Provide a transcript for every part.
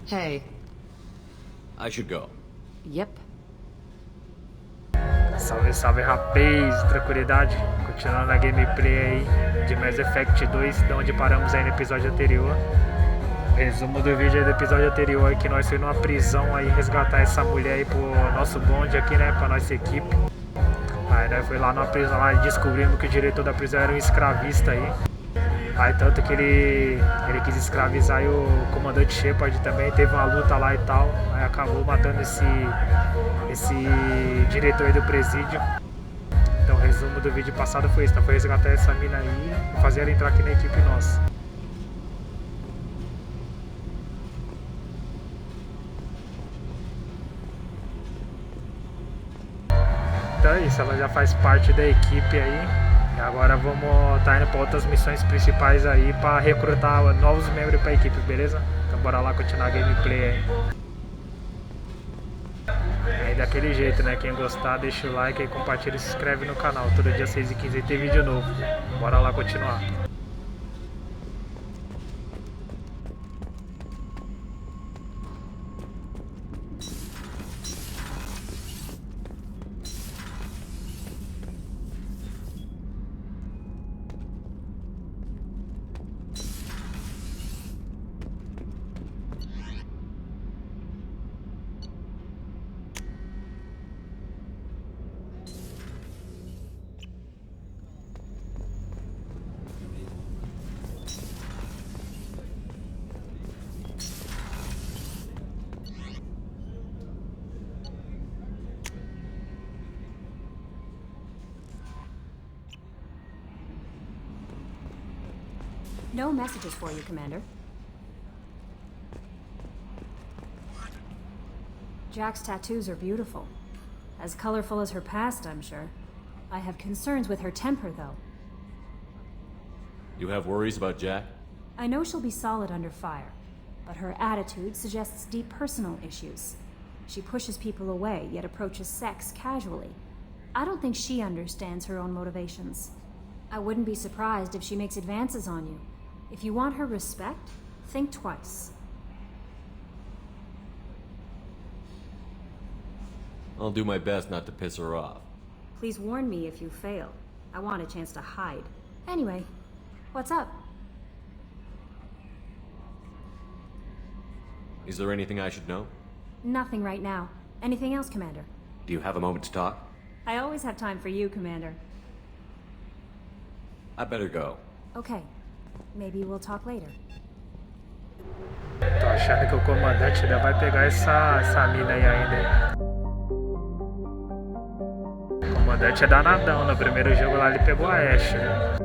Hey. I should go. Yep. Salve, salve, rapaz, tranquilidade. Continuando a gameplay aí de Mass Effect 2, de onde paramos aí no episódio anterior. Resumo do vídeo aí do episódio anterior é que nós fomos numa prisão aí resgatar essa mulher aí pro nosso bonde aqui, né, pra nossa equipe. Aí nós foi lá numa prisão lá e descobrimos que o diretor da prisão era um escravista aí. Aí tanto que ele quis escravizar aí o comandante Shepard também, teve uma luta lá e tal. Aí acabou matando esse diretor aí do presídio. Então o resumo do vídeo passado foi isso, então foi resgatar essa mina aí e fazer ela entrar aqui na equipe nossa. Então é isso, ela já faz parte da equipe aí. E agora vamos estar indo para outras missões principais aí para recrutar novos membros para a equipe, beleza? Então bora lá continuar a gameplay aí. Aí daquele jeito, né? Quem gostar deixa o like e compartilha e se inscreve no canal. Todo dia 6h15 tem vídeo novo. Bora lá continuar. No messages for you, Commander. Jack's tattoos are beautiful. As colorful as her past, I'm sure. I have concerns with her temper, though. You have worries about Jack? I know she'll be solid under fire, but her attitude suggests deep personal issues. She pushes people away, yet approaches sex casually. I don't think she understands her own motivations. I wouldn't be surprised if she makes advances on you. If you want her respect, think twice. I'll do my best not to piss her off. Please warn me if you fail. I want a chance to hide. Anyway, what's up? Is there anything I should know? Nothing right now. Anything else, Commander? Do you have a moment to talk? I always have time for you, Commander. I better go. Okay. Maybe we'll talk later. Tô achando que o comandante ainda vai pegar essa mina aí ainda. O comandante é danadão. No primeiro jogo lá ele pegou a Ashe, né?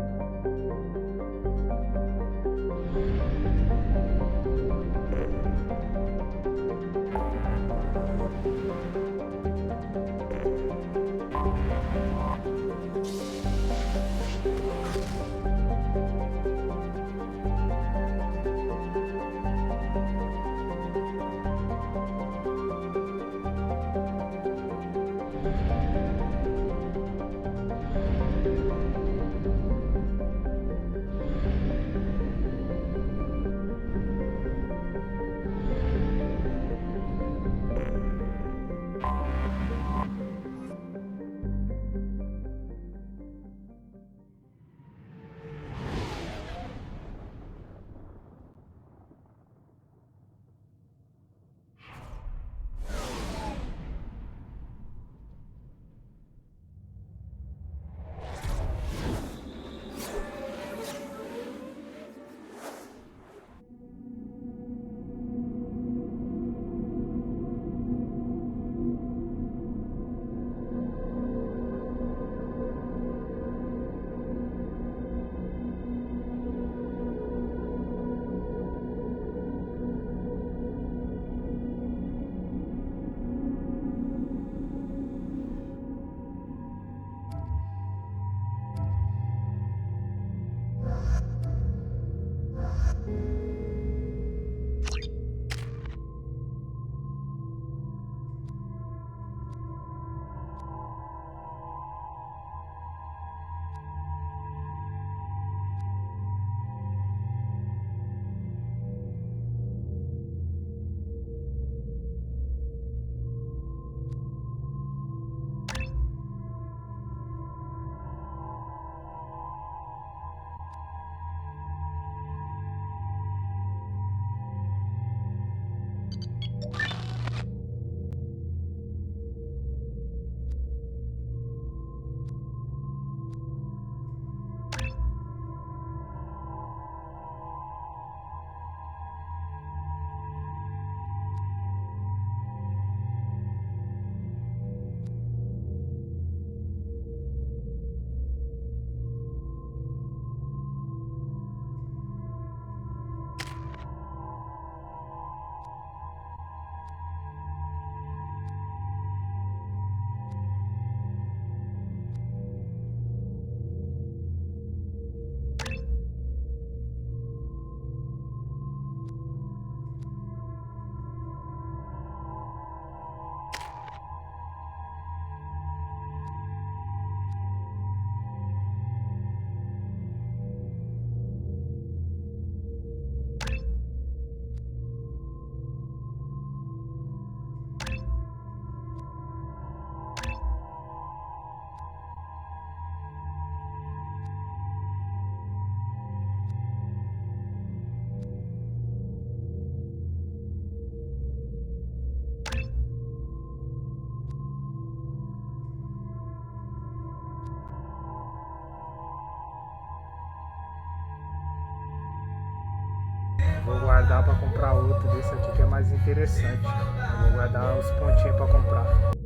dá pra comprar outro desse aqui que é mais interessante. Eu vou guardar os pontinhos pra comprar.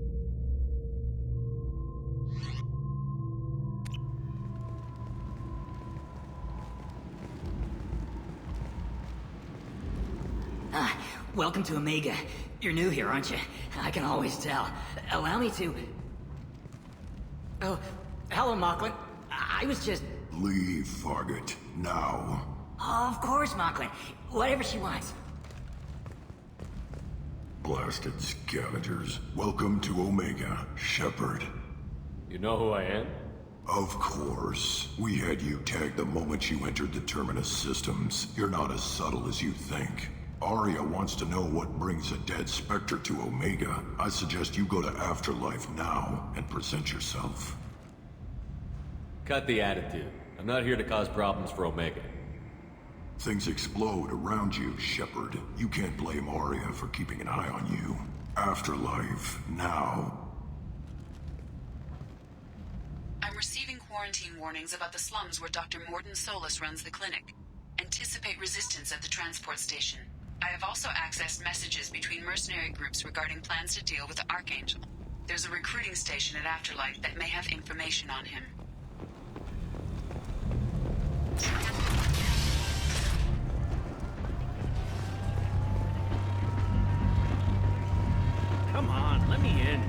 Welcome to Omega. You're new here, aren't you? I can always tell. Allow me to... Oh, hello, Mocklin. I was just... Leave, Fargate. Now. Oh, of course, Mocklin. Whatever she wants. Blasted scavengers. Welcome to Omega, Shepard. You know who I am? Of course. We had you tagged the moment you entered the Terminus systems. You're not as subtle as you think. Arya wants to know what brings a dead Spectre to Omega. I suggest you go to Afterlife now and present yourself. Cut the attitude. I'm not here to cause problems for Omega. Things explode around you, Shepard. You can't blame Arya for keeping an eye on you. Afterlife now. I'm receiving quarantine warnings about the slums where Dr. Mordin Solus runs the clinic. Anticipate resistance at the transport station. I have also accessed messages between mercenary groups regarding plans to deal with the Archangel. There's a recruiting station at Afterlife that may have information on him. Come on, let me in.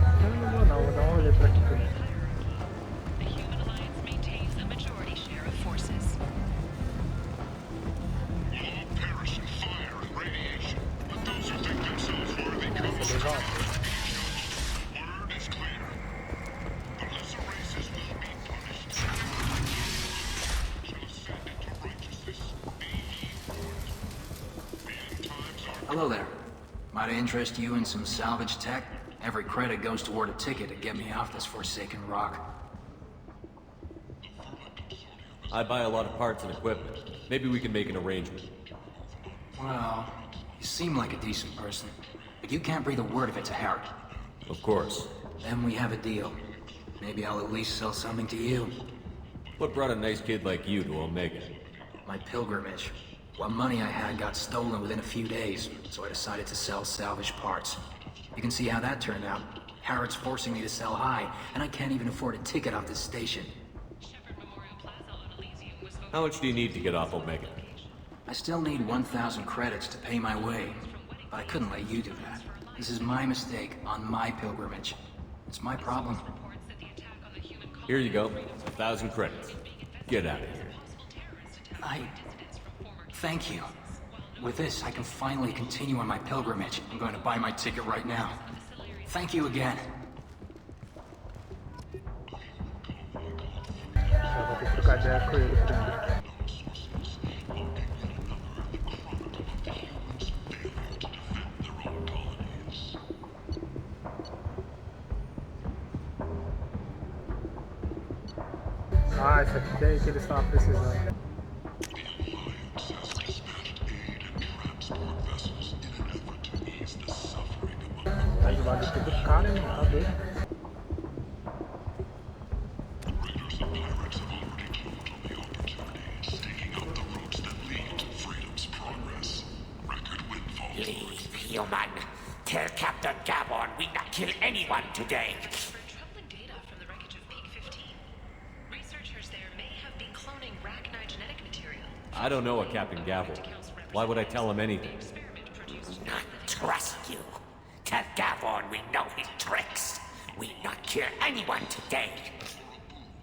Não vou não, vou dar uma olhada pra aqui primeiro. The Human Alliance maintains a majority share of forces. Hello there. Might I interest you in some salvage tech? Every credit goes toward a ticket to get me off this forsaken rock. I buy a lot of parts and equipment. Maybe we can make an arrangement. Well, you seem like a decent person, but you can't breathe a word of it to Harry. Of course. Then we have a deal. Maybe I'll at least sell something to you. What brought a nice kid like you to Omega? My pilgrimage. What money I had got stolen within a few days, so I decided to sell salvage parts. You can see how that turned out. Harrod's forcing me to sell high, and I can't even afford a ticket off this station. How much do you need to get off Omega? I still need 1,000 credits to pay my way, but I couldn't let you do that. This is my mistake on my pilgrimage. It's my problem. Here you go. 1,000 credits. Get out of here. Thank you. With this, I can finally continue on my pilgrimage. I'm going to buy my ticket right now. Thank you again. Eu vou ter que trocar ideia com ele primeiro. Ah, essa aqui é que eles estavam precisando. Tá do lado aqui do cara, hein? Tá doido. Leave, human. Tell Captain Gabon we not kill anyone today. Troubling data from the wreckage of Peak 15. Researchers there may have been cloning Rachni genetic material. I don't know a Captain Gavel. Why would I tell him anything? Not trust you. Tell Gabon we know his tricks. We not kill anyone today.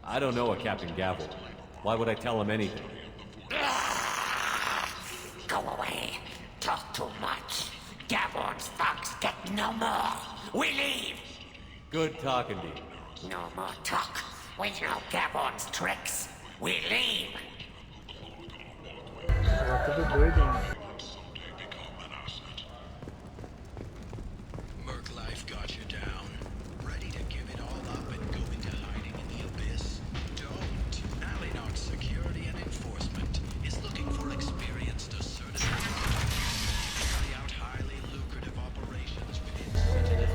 I don't know a Captain Gavel. Why would I tell him anything? Go away. Talk too much. Gabon's fox get no more. We leave. Good talking to you. No more talk. We know Gabon's tricks. We leave. Tá tudo doido, hein? Life got you down. Ready to give it all up and go into hiding in the abyss? Don't. Alinot Security and Enforcement is looking for experienced assertive to carry out highly lucrative operations within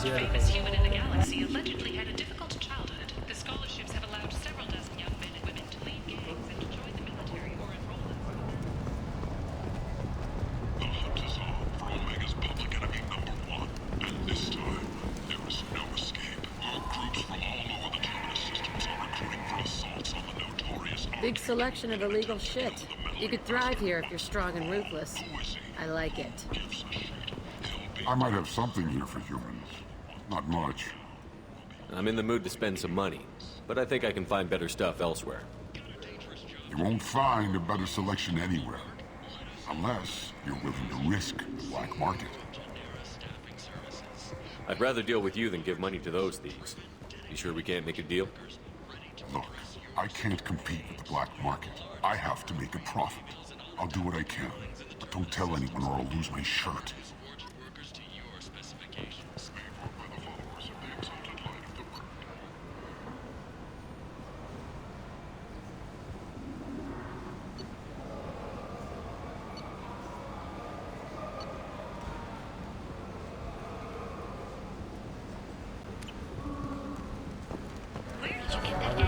dinheiro famous também. human in the galaxy allegedly had a difficult childhood. The scholarships have allowed several dozen young men and women to leave gangs and to join the military or enroll in some. The hunt is on for Omega's public enemy #1. And this time, there is no escape. Groups from all over the terminus systems are recruiting for assaults on the notorious Big selection of illegal shit. You could thrive here if you're strong and ruthless. I like it. I might have something here for humans. Not much. I'm in the mood to spend some money, but I think I can find better stuff elsewhere. You won't find a better selection anywhere. Unless you're willing to risk the black market. I'd rather deal with you than give money to those thieves. You sure we can't make a deal? Look, I can't compete with the black market. I have to make a profit. I'll do what I can, but don't tell anyone or I'll lose my shirt.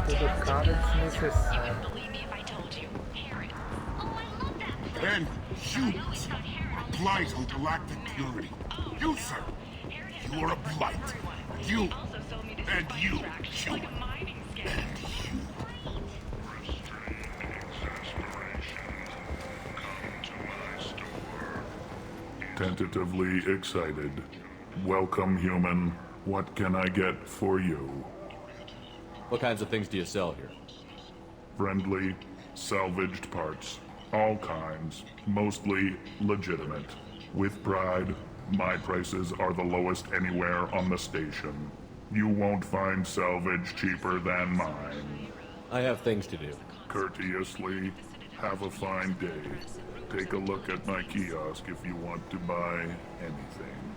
Tudo caro e desnecessário. And you, blight on galactic purity. You, sir, you are a blight. You, and you, human, and you. Tentatively excited. Welcome, human. What can I get for you? What kinds of things do you sell here? Friendly, salvaged parts. All kinds. Mostly legitimate. With pride, my prices are the lowest anywhere on the station. You won't find salvage cheaper than mine. I have things to do. Courteously, have a fine day. Take a look at my kiosk if you want to buy anything.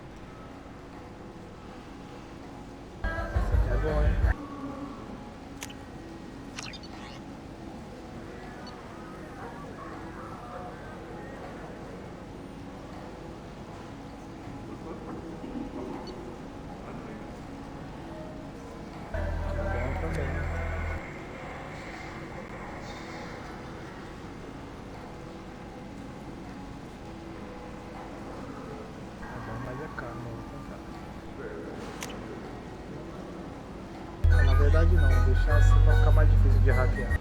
É bom, hein? Na verdade não, deixar assim pra ficar mais difícil de hackear.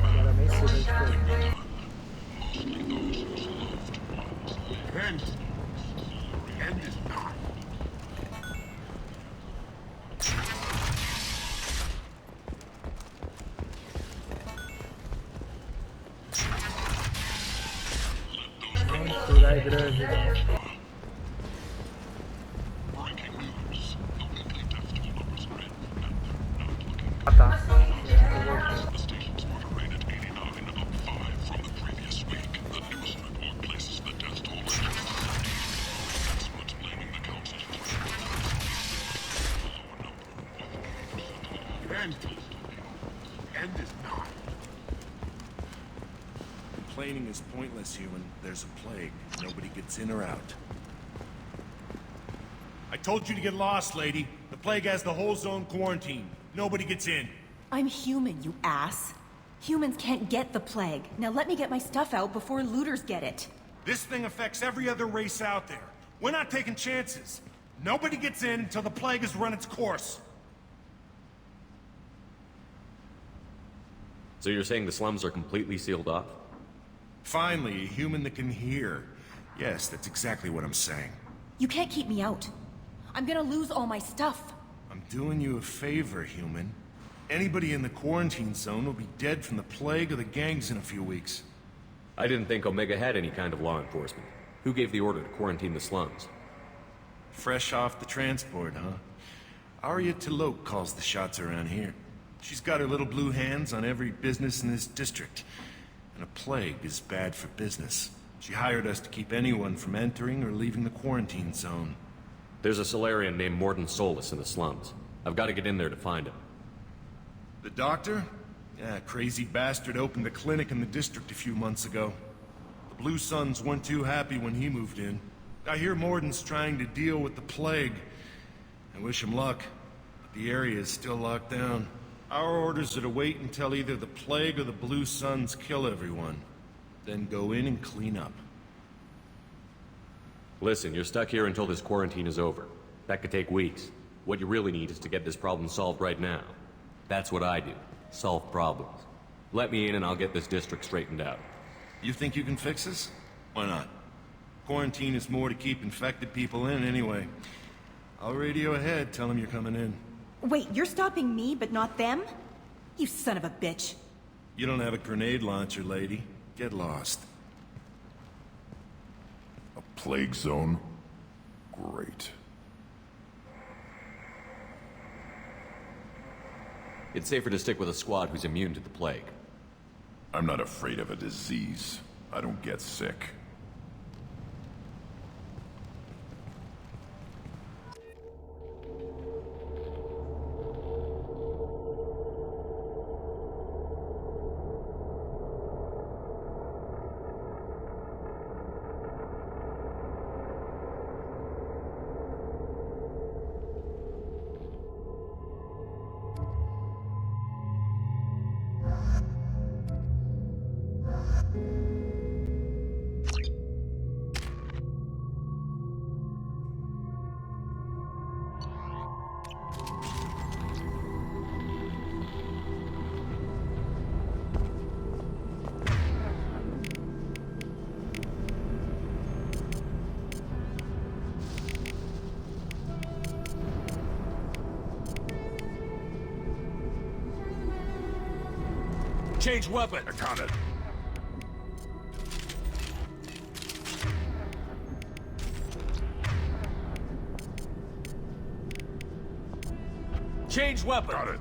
Agora nem sei onde foi. Curar é grande, né? Ah tá. Complaining is pointless, human. There's a plague. Nobody gets in or out. I told you to get lost, lady. The plague has the whole zone quarantined. Nobody gets in. I'm human, you ass. Humans can't get the plague. Now let me get my stuff out before looters get it. This thing affects every other race out there. We're not taking chances. Nobody gets in until the plague has run its course. So you're saying the slums are completely sealed off? Finally, a human that can hear. Yes, that's exactly what I'm saying. You can't keep me out. I'm gonna lose all my stuff. I'm doing you a favor, human. Anybody in the quarantine zone will be dead from the plague or the gangs in a few weeks. I didn't think Omega had any kind of law enforcement. Who gave the order to quarantine the slums? Fresh off the transport, huh? Arya Tilok calls the shots around here. She's got her little blue hands on every business in this district. And a plague is bad for business. She hired us to keep anyone from entering or leaving the quarantine zone. There's a Solarian named Mordin in the slums. I've got to get in there to find him. The doctor? Yeah, crazy bastard opened a clinic in the district a few months ago. The Blue Suns weren't too happy when he moved in. I hear Mordin's trying to deal with the plague. I wish him luck, but the area is still locked down. Our orders are to wait until either the plague or the Blue Suns kill everyone. Then go in and clean up. Listen, you're stuck here until this quarantine is over. That could take weeks. What you really need is to get this problem solved right now. That's what I do. Solve problems. Let me in and I'll get this district straightened out. You think you can fix this? Why not? Quarantine is more to keep infected people in anyway. I'll radio ahead, tell them you're coming in. Wait, you're stopping me, but not them? You son of a bitch. You don't have a grenade launcher, lady. Get lost. A plague zone? Great. It's safer to stick with a squad who's immune to the plague. I'm not afraid of a disease. I don't get sick. Change weapon! I got it. Change weapon! Got it.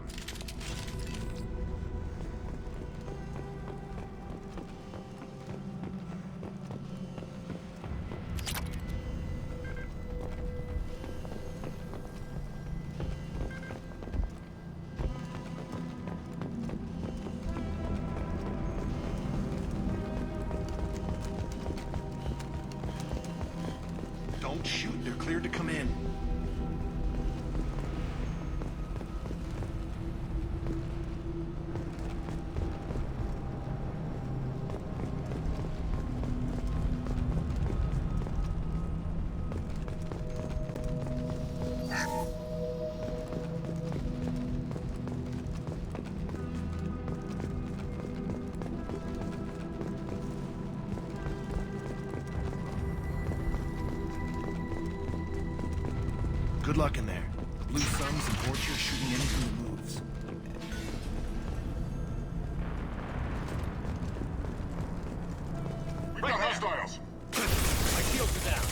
Don't shoot, they're cleared to come in. Good luck in there. The Blue Suns and Orchard shooting anything that moves. We got hostiles! My shields are down.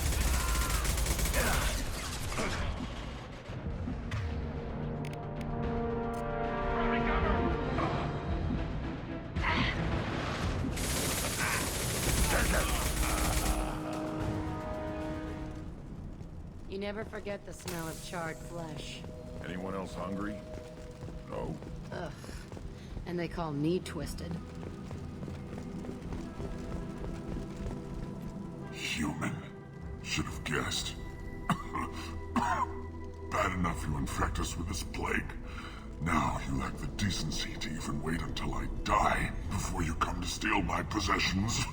You never forget the smell of charred flesh. Anyone else hungry? No? Ugh. And they call me twisted. Human. Should have guessed. Bad enough you infect us with this plague. Now you lack the decency to even wait until I die before you come to steal my possessions.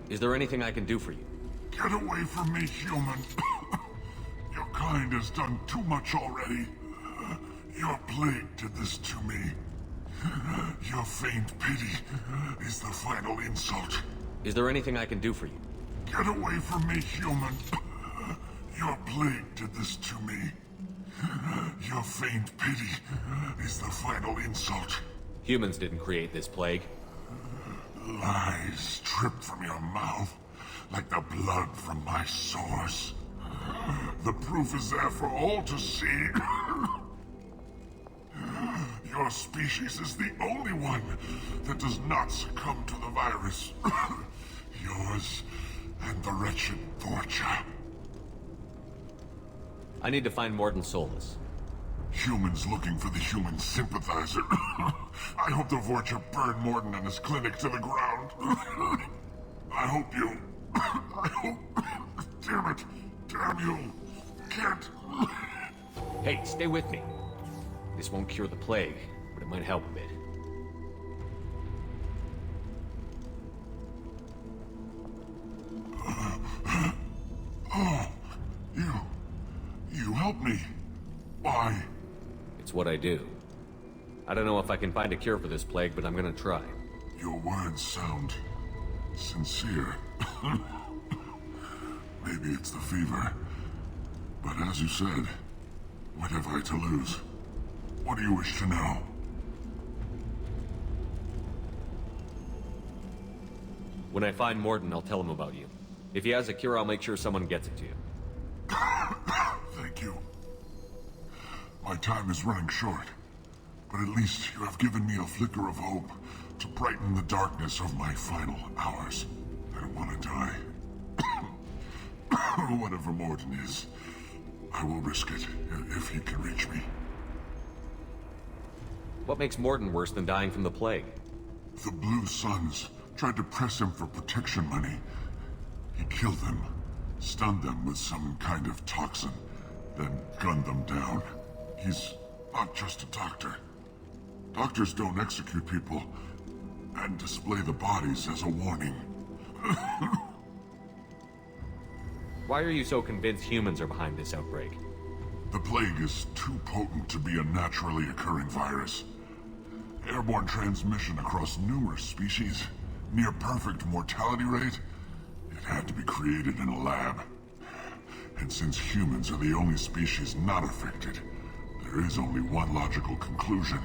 Is there anything I can do for you? Get away from me, human. Your kind has done too much already. Your plague did this to me. Your faint pity is the final insult. Is there anything I can do for you? Get away from me, human. Your plague did this to me. Your faint pity is the final insult. Humans didn't create this plague. Lies drip from your mouth like the blood from my sores. The proof is there for all to see. Your species is the only one that does not succumb to the virus. Yours and the wretched Borgia. I need to find Mordin Solus. Humans looking for the human sympathizer. I hope the Vorcha burn Mordin and his clinic to the ground. I hope you... I hope... Damn it. Damn you. Can't... Hey, stay with me. This won't cure the plague, but it might help a bit. Oh, you helped me. Why? It's what I do. I don't know if I can find a cure for this plague, but I'm gonna try. Your words sound sincere. Maybe it's the fever. But as you said, what have I to lose? What do you wish to know? When I find Mordin, I'll tell him about you. If he has a cure, I'll make sure someone gets it to you. Thank you. My time is running short, but at least you have given me a flicker of hope to brighten the darkness of my final hours. I don't want to die. Whatever Mordin is, I will risk it if he can reach me. What makes Mordin worse than dying from the plague? The Blue Suns tried to press him for protection money. He killed them, stunned them with some kind of toxin, then gunned them down. He's not just a doctor. Doctors don't execute people and display the bodies as a warning. Why are you so convinced humans are behind this outbreak? The plague is too potent to be a naturally occurring virus. Airborne transmission across numerous species, near perfect mortality rate. It had to be created in a lab. And since humans are the only species not affected, there is only one logical conclusion.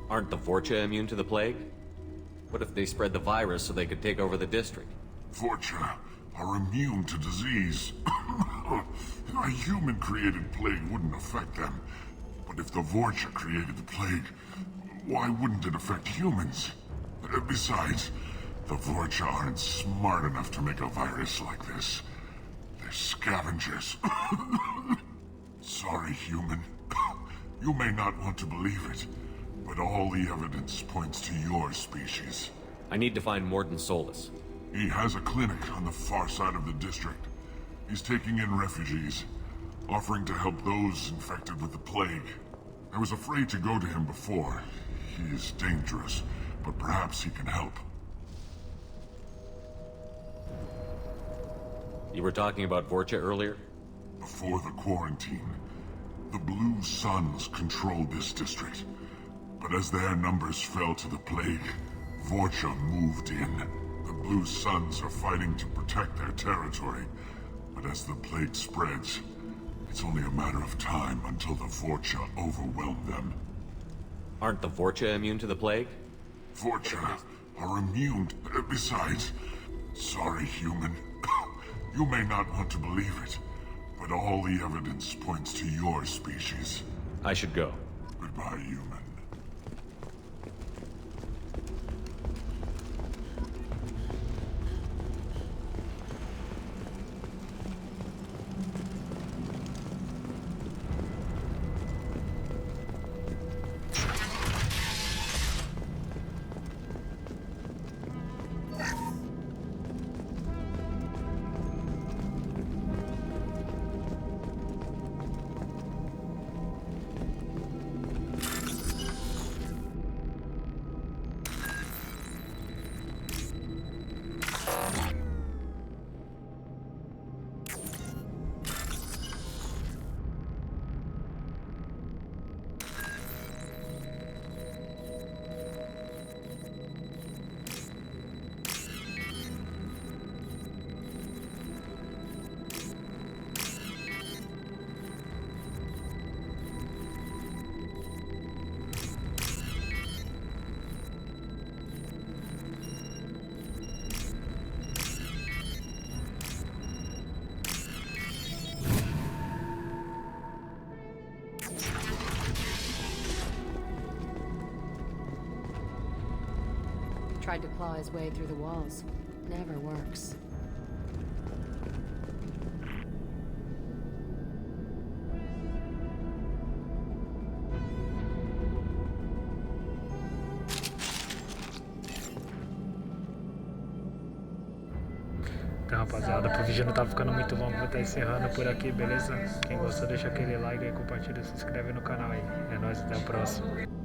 Aren't the Vorcha immune to the plague? What if they spread the virus so they could take over the district? Vorcha are immune to disease. A human-created plague wouldn't affect them. But if the Vorcha created the plague, why wouldn't it affect humans? Besides, the Vorcha aren't smart enough to make a virus like this. They're scavengers. Sorry, human. You may not want to believe it, but all the evidence points to your species. I need to find Mordin Solus. He has a clinic on the far side of the district. He's taking in refugees, offering to help those infected with the plague. I was afraid to go to him before. He is dangerous, but perhaps he can help. You were talking about Vorcha earlier? Before the quarantine, the Blue Suns controlled this district. But as their numbers fell to the plague, Vorcha moved in. The Blue Suns are fighting to protect their territory. But as the plague spreads, it's only a matter of time until the Vorcha overwhelm them. Aren't the Vorcha immune to the plague? Vorcha are immune. Besides, sorry, human. You may not want to believe it, but all the evidence points to your species. I should go. Goodbye, human. Tried to claw his way through the walls. Never works. Então, rapaziada, pro vídeo não tá ficando muito longo, vou estar encerrando por aqui, beleza? Quem gostou, deixa aquele like aí, compartilha, se inscreve no canal aí. É nóis, até o próximo.